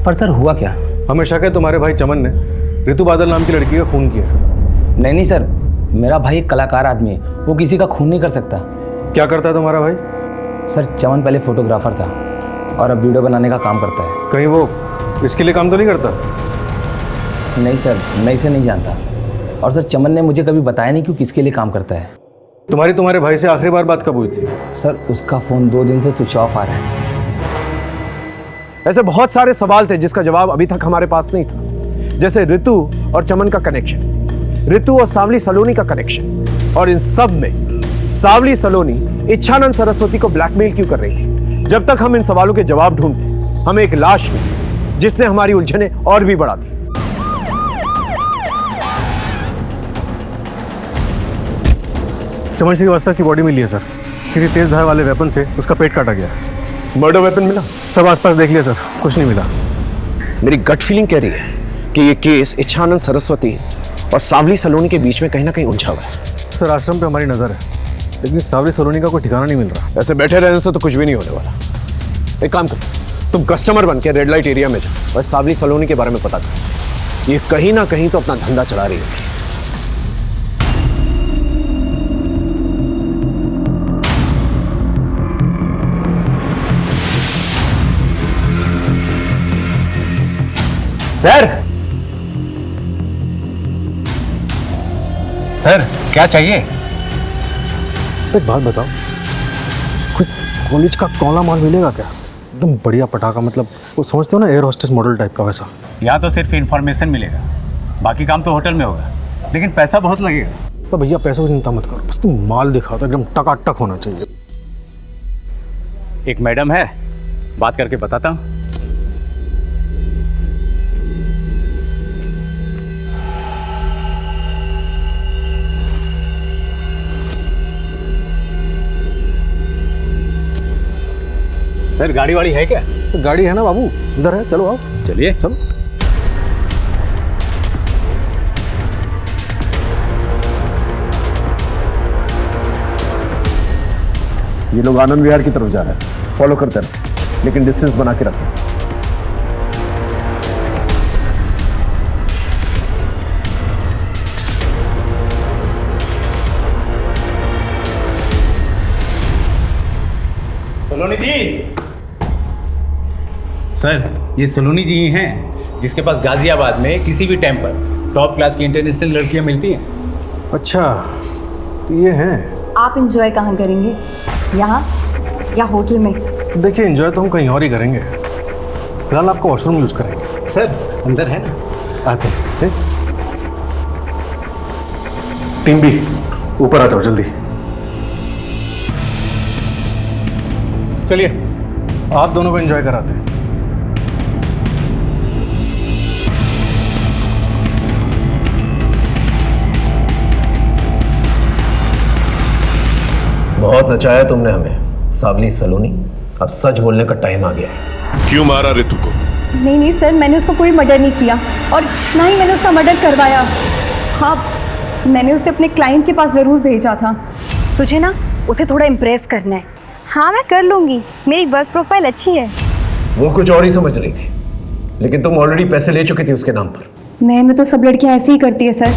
पर सर हुआ क्या? हमें शक है तुम्हारे भाई चमन ने ऋतु बादल नाम की लड़की का खून किया। नहीं सर, मेरा भाई एक कलाकार आदमी है, वो किसी का खून नहीं कर सकता। क्या करता है तुम्हारा भाई? सर, चमन पहले फोटोग्राफर था और अब वीडियो बनाने का काम करता है। कहीं वो इसके लिए काम तो नहीं करता? नहीं सर, मैं इसे नहीं जानता। और सर, चमन ने मुझे कभी बताया नहीं कि किसके लिए काम करता है। तुम्हारे भाई से आखिरी बार बात कब हुई थी? सर, उसका फ़ोन 2 दिन से स्विच ऑफ आ रहा है। ऐसे बहुत सारे सवाल थे जिसका जवाब अभी तक हमारे पास नहीं था, जैसे ऋतु और चमन का कनेक्शन, ऋतु और सावली सलोनी का कनेक्शन, और इन सब में सावली सलोनी इच्छानंद सरस्वती को ब्लैकमेल क्यों कर रही थी। जब तक हम इन सवालों के जवाब ढूंढते हमें एक लाश मिली जिसने हमारी उलझने और भी बढ़ा दी। चमन श्रीवास्तव की बॉडी मिली है सर, किसी तेज धार वाले वेपन से उसका पेट काटा गया। मर्डर वेपन मिला? सब आसपास देख लिया सर, कुछ नहीं मिला। मेरी गट फीलिंग कह रही है कि ये केस इच्छानंद सरस्वती और सावली सलोनी के बीच में कहीं ना कहीं उलझा हुआ है। सर, आश्रम पे हमारी नजर है, लेकिन सावली सलोनी का कोई ठिकाना नहीं मिल रहा। ऐसे बैठे रहने से तो कुछ भी नहीं होने वाला। एक काम करो, तुम कस्टमर बन के रेड लाइट एरिया में जाओ और सावली सलोनी के बारे में पता करो। ये कहीं ना कहीं तो अपना धंधा चला रही होगी। सर, क्या चाहिए? एक बात बताओ, कोई कॉलेज का कौला माल मिलेगा क्या? एकदम बढ़िया पटाखा, मतलब वो समझते हो ना, एयर होस्टेस मॉडल टाइप का वैसा। यहाँ तो सिर्फ इन्फॉर्मेशन मिलेगा, बाकी काम तो होटल में होगा, लेकिन पैसा बहुत लगेगा। तो भैया पैसों की चिंता मत करो, बस तुम माल दिखाओ तो एकदम टकाटक होना चाहिए। एक मैडम है, बात करके बताता हूँ। सर, गाड़ी वाड़ी है क्या? तो गाड़ी है ना बाबू, इधर है, चलो आओ। चलिए चलो। ये लोग आनंद विहार की तरफ जा रहे हैं, फॉलो करते रहे, लेकिन डिस्टेंस बना के रखें। सलोनी जी। सर, ये सलोनी जी हैं जिसके पास गाजियाबाद में किसी भी टाइम पर टॉप क्लास की इंटरनेशनल लड़कियां मिलती हैं। अच्छा, तो ये हैं। आप इंजॉय कहाँ करेंगे, यहाँ या होटल में? देखिए, एंजॉय तो हम कहीं और ही करेंगे। फिलहाल आपको वॉशरूम यूज़ करेंगे। सर, अंदर है ना? आते हैं। टीम बी, ऊपर आ जाओ जल्दी। चलिए, आप दोनों को एंजॉय कराते हैं। बहुत नचाया तुमने हमें सावली सलोनी, अब सच बोलने का टाइम आ गया है। क्यों मारा ऋतु को? नहीं सर, मैंने उसको कोई मर्डर नहीं किया और ना ही मैंने उसका मर्डर करवाया। हाँ, मैंने उसे अपने क्लाइंट के पास ज़रूर भेजा था। तुझे ना उसे थोड़ा इम्प्रेस करना है। हाँ मैं कर लूँगी, मेरी वर्क प्रोफाइल अच्छी है। वो कुछ और ही समझ रही थी, लेकिन तुम ऑलरेडी पैसे ले चुकी थी उसके नाम पर। नहीं, मैं तो सब लड़कियां ऐसे ही करती है सर।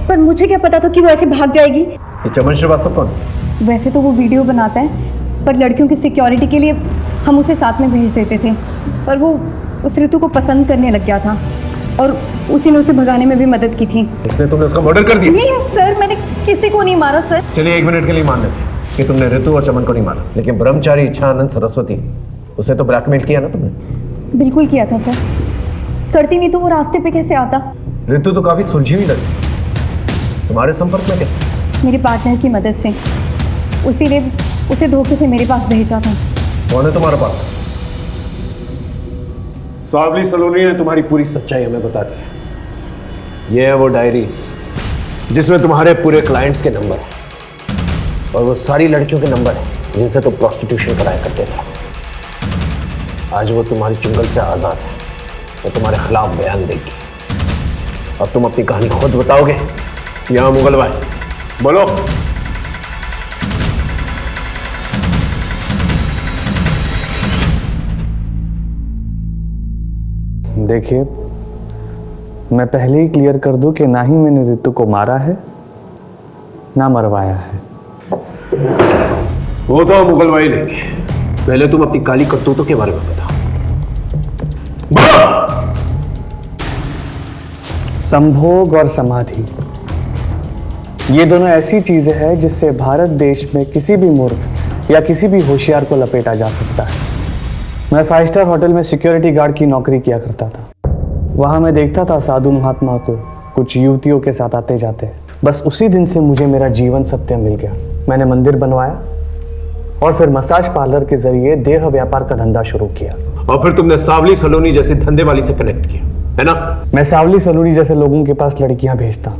पर मुझे क्या पता था कि वो ऐसे भाग जाएगी। ये चमन श्रीवास्तव कौन है? वैसे तो वो वीडियो बनाता है, पर लड़कियों की सिक्योरिटी के लिए हम उसे साथ में भेज देते थे। पर वो उस ऋतु को पसंद करने लग गया था और उसी ने उसे भगाने में भी मदद की थी। इसलिए तुमने उसका मर्डर कर दिया? नहीं सर, मैंने किसी को नहीं मारा सर। चलिए, 1 मिनट के लिए मान लेते कि तुमने ऋतु और चमन को नहीं मारा, लेकिन ब्रह्मचारी इच्छानंद सरस्वती, उसे तो ब्लैकमेल किया ना तुमने? बिल्कुल किया था सर। करती नहीं तो वो रास्ते पे कैसे आता? ऋतु तो काफी सुलझी हुई लगी, तुम्हारे संपर्क में कैसे? मेरे पार्टनर की मदद से, उसीलिए उसे धोखे से मेरे पास भेजा था। कौन है तुम्हारा पार्टनर? सावली सलोनी ने तुम्हारी पूरी सच्चाई हमें बता दी। ये है वो डायरीज जिसमें तुम्हारे पूरे क्लाइंट्स के नंबर हैं और वो सारी लड़कियों के नंबर हैं जिनसे तुम प्रोस्टिट्यूशन कराया करते थे। आज वो तुम्हारी चुंगल से आज़ाद है, वो तुम्हारे खिलाफ बयान देगी। अब तुम अपनी कहानी खुद बताओगे या मुगल भाई? बोलो। देखिए, मैं पहले ही क्लियर कर दूं कि ना ही मैंने ऋतु को मारा है ना मरवाया है। वो तो मुगल भाई लेंगे, पहले तुम अपनी काली करतूतों के बारे में बताओ। संभोग और समाधि, ये दोनों ऐसी चीजें हैं जिससे भारत देश में किसी भी मूर्ख या किसी भी होशियार को लपेटा जा सकता है। मैं 5 स्टार होटल में सिक्योरिटी गार्ड की नौकरी किया करता था। वहां मैं देखता था साधु महात्मा को कुछ युवतियों के साथ आते जाते। बस उसी दिन से मुझे मेरा जीवन सत्य मिल गया। मैंने मंदिर बनवाया और फिर मसाज पार्लर के जरिए देह व्यापार का धंधा शुरू किया। और फिर तुमने सावली सलोनी जैसे धंधे वाली से कनेक्ट किया, है ना? मैं सावली सलोनी जैसे लोगों के पास लड़कियां भेजता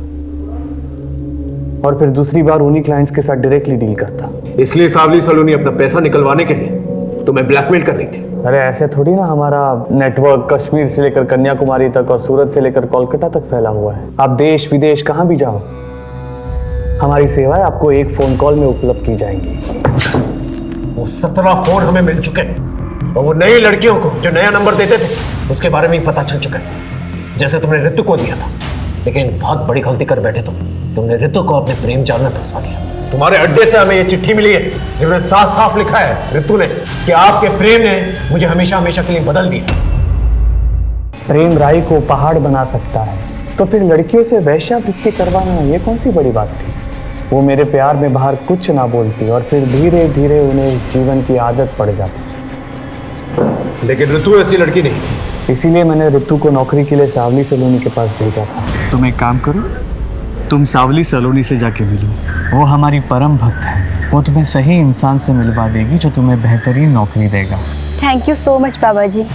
और फिर दूसरी बार उन्हीं क्लाइंट्स के साथ डायरेक्टली डील करता। इसलिए सावली सलोनी अपना पैसा निकलवाने के लिए तुम्हें ब्लैकमेल कर रही थी? अरे ऐसे थोड़ी ना, हमारा नेटवर्क कश्मीर से लेकर कन्याकुमारी तक और सूरत से लेकर कोलकाता तक फैला हुआ है। आप देश विदेश कहां भी जाओ, हमारी सेवाएं आपको एक फोन कॉल में उपलब्ध की जाएंगी। वो 17 फोन हमें मिल चुके हैं और वो नई लड़कियों को जो नया नंबर देते थे उसके बारे में ही पता चल चुका है, जैसे तुमने ऋतु को दिया था। लेकिन बहुत बड़ी गलती कर बैठे तुमने ऋतु को अपने प्रेम जाल में फंसा दिया। तुम्हारे अड्डे से हमें ये चिट्ठी मिली है जिसमें साफ साफ लिखा है ऋतु ने कि आपके प्रेम ने मुझे हमेशा हमेशा के लिए बदल दिया। प्रेम राई को पहाड़ बना सकता है, तो फिर लड़कियों से वेश्यावृत्ति करवाना ये कौन सी बड़ी बात थी? वो मेरे प्यार में बाहर कुछ ना बोलती और फिर धीरे धीरे उन्हें इस जीवन की आदत पड़ जाती। लेकिन ऋतु ऐसी लड़की नहीं, इसीलिए मैंने ऋतु को नौकरी के लिए सावली सलोनी के पास भेजा था। तुम एक काम करो, तुम सावली सलोनी से जाके मिलो। वो हमारी परम भक्त है, वो तुम्हें सही इंसान से मिलवा देगी जो तुम्हें बेहतरीन नौकरी देगा। थैंक यू सो मच बाबा जी।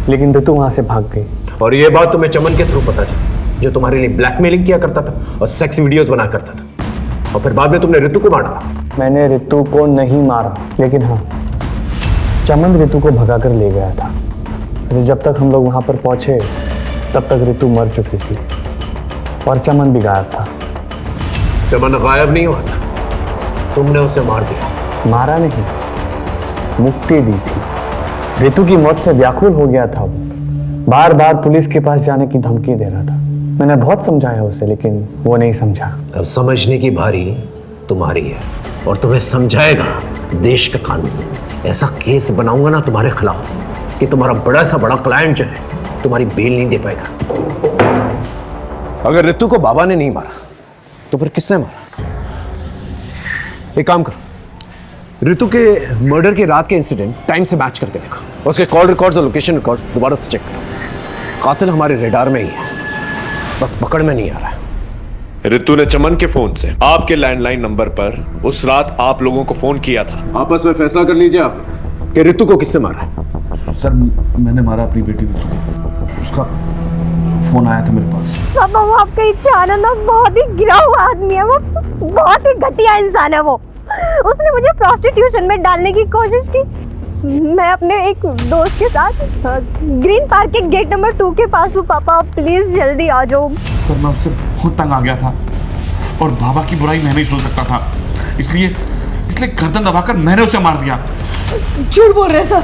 लेकिन ऋतु वहां से भाग गई। और ये बात तुम्हें चमन के थ्रू पता चली, जो तुम्हारे लिए ब्लैकमेलिंग किया करता था और सेक्स वीडियोस बना करता था। और फिर बाद में तुमने ऋतु को मार डाला। मैंने ऋतु को नहीं मारा, लेकिन हाँ, चमन ऋतु को भगाकर ले गया था। जब तक हम लोग वहां पर पहुंचे तब तक ऋतु मर चुकी थी और चमन भी गायब था। चमन गायब नहीं हुआ था, तुमने उसे मार दिया। मारा नहीं, मुक्ति दी थी। रितु की मौत से व्याकुल हो गया था वो। बार बार पुलिस के पास जाने की धमकी दे रहा था। मैंने बहुत समझाया उसे, लेकिन वो नहीं समझा। अब समझने की भारी तुम्हारी है और तुम्हें समझाएगा देश का कानून। ऐसा केस बनाऊंगा ना तुम्हारे खिलाफ कि तुम्हारा बड़ा सा बड़ा क्लाइंट जो है तुम्हारी बेल नहीं दे पाएगा। अगर रितु को बाबा ने नहीं मारा तो फिर किसने मारा? एक काम करो, रितु के मर्डर के रात के इंसिडेंट टाइम से मैच करके देखो। उसके कॉल रिकॉर्ड्स और लोकेशन रिकॉर्ड्स दोबारा से चेक करो। कातिल हमारे रेडार में ही है, बस पकड़ में नहीं आ रहा है। रितु ने चमन के फोन से आपके लैंडलाइन नंबर पर उस रात आप लोगों को फोन किया था। आपस में फैसला कर लीजिए आप कि रितु को किसने मारा है। सर मैंने मारा अपनी बेटी रितु को। उसका फोन आया था मेरे पास। पापा वो आपका इच्छा आनंद बहुत ही गिरा हुआ आदमी है। वो बहुत ही घटिया इंसान है। वो उसने मुझे प्रोस्टिट्यूशन में डालने की कोशिश की। मैं अपने एक दोस्त के साथ ग्रीन पार्क के गेट नंबर 2 के पास हूँ। पापा प्लीज जल्दी आ जाओ। सर मैं उससे बहुत तंग आ गया था और बाबा की बुराई मैं नहीं सुन सकता था, इसलिए गर्दन दबाकर मैंने उसे मार दिया। झूठ बोल रहे सर।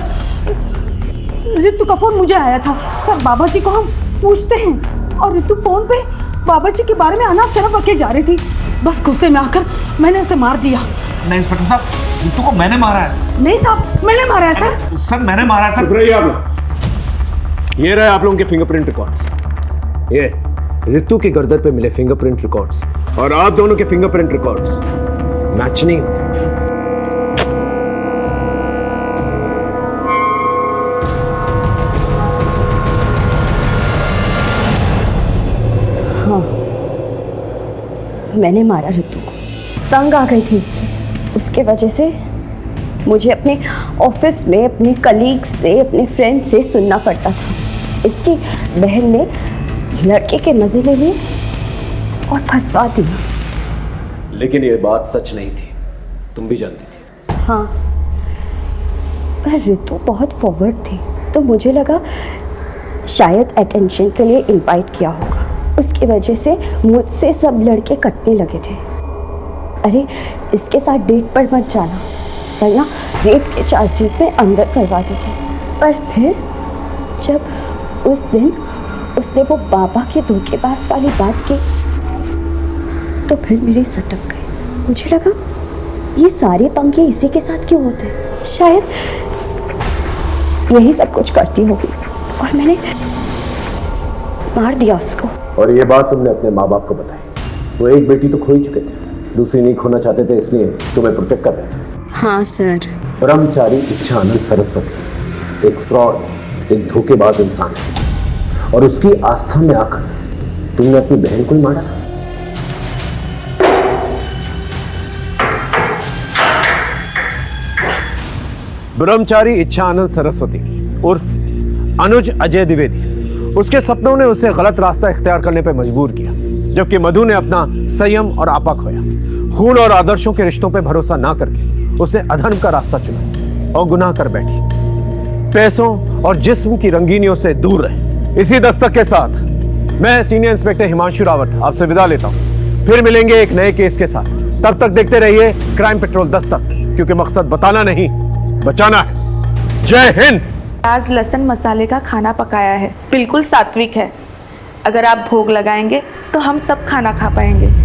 रितु का फोन मुझे आया था सर। बाबा जी को हम पूछते हैं और रितु फोन पे बाबा जी के बारे में अनाप शनाप बके जा रही थी। बस गुस्से में आकर मैंने उसे मार दिया। नहीं इंस्पेक्टर साहब, रितु को मैंने मारा है। नहीं साहब, मैंने मारा है सर। सर मैंने मारा है सर। रहिए आप लोग। ये रहे आप लोगों के फिंगरप्रिंट रिकॉर्ड्स। ये रितु के गर्दन पे मिले फिंगरप्रिंट रिकॉर्ड्स और आप दोनों के फिंगरप्रिंट रिकॉर्ड्स मैच नहीं होते। हाँ, मैंने मारा रितु को। तंग आ गई थी उसके वजह से मुझे अपने ऑफिस में अपने कलीग से, अपने फ्रेंड से सुनना पड़ता था। इसकी बहन ने लड़के के मजे ले लिए और फंसवा दिया। लेकिन ये बात सच नहीं थी, तुम भी जानती थी। हाँ, पर रितु बहुत फॉरवर्ड थी तो मुझे लगा शायद अटेंशन के लिए इनवाइट किया होगा। उसकी वजह से मुझसे सब लड़के कटने लगे थे। अरे इसके साथ डेट पर मत जाना वरना रेप के चार्जेस में अंदर करवा देते। पर फिर जब उस दिन उसने वो बाबा के धोखेबाज वाली बात की तो फिर मेरे सटक गए। मुझे लगा ये सारे पंगे इसी के साथ क्यों होते हैं। शायद यही सब कुछ करती होगी और मैंने मार दिया उसको। और ये बात तुमने अपने माँ बाप को बताई। वो एक बेटी तो खो ही चुके थे, दूसरी नहीं खोना चाहते थे, इसलिए तुम्हें प्रोटेक्ट कर रहे थे। हाँ सर। ब्रह्मचारी इच्छानंद सरस्वती एक फ्रॉड, एक धोखेबाज इंसान है और उसकी आस्था में आकर तुमने अपनी बहन को ही मारा। ब्रह्मचारी इच्छानंद सरस्वती उर्फ अनुज अजय द्विवेदी, उसके सपनों ने उसे गलत रास्ता इख्तियार करने पर मजबूर किया, जबकि मधु ने अपना संयम और आपा खोया। खून और आदर्शों के रिश्तों पर भरोसा ना करके उसने अधर्म का रास्ता चुना और गुनाह कर बैठी। पैसों और जिस्म की रंगीनियों से दूर रहे। इसी दस्तक के साथ मैं सीनियर इंस्पेक्टर हिमांशु रावत आपसे विदा लेता हूं। फिर मिलेंगे एक नए केस के साथ। तब तक देखते रहिए क्राइम पेट्रोल दस्तक, क्योंकि मकसद बताना नहीं बचाना है। जय हिंद। प्याज लहसुन मसाले का खाना पकाया है, बिल्कुल सात्विक है। अगर आप भोग लगाएंगे तो हम सब खाना खा पाएंगे।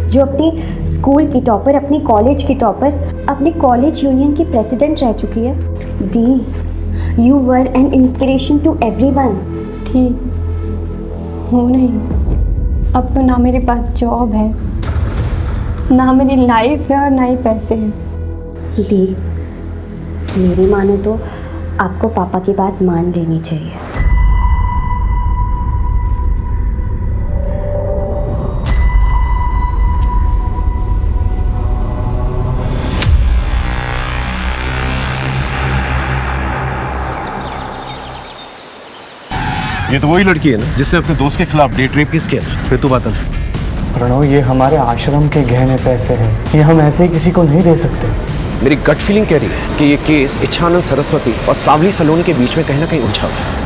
जो अपनी स्कूल की टॉपर, अपनी कॉलेज की टॉपर, अपने कॉलेज यूनियन की प्रेसिडेंट रह चुकी है। दी, you were an inspiration to everyone. थी हूँ नहीं। अब तो ना मेरे पास जॉब है, ना मेरी लाइफ है और ना ही पैसे हैं। दी, मेरी मानो तो आपको पापा की बात मान लेनी चाहिए। ये तो वही लड़की है ना जिसने अपने दोस्त के खिलाफ डेट रेप केस किया था, ऋतु बादल। प्रणव, ये हमारे आश्रम के गहने पैसे हैं, ये हम ऐसे ही किसी को नहीं दे सकते। मेरी गट फीलिंग कह रही है कि ये केस इच्छानंद सरस्वती और सावली सलोनी के बीच में कहीं ना कहीं उलझा हुआ है।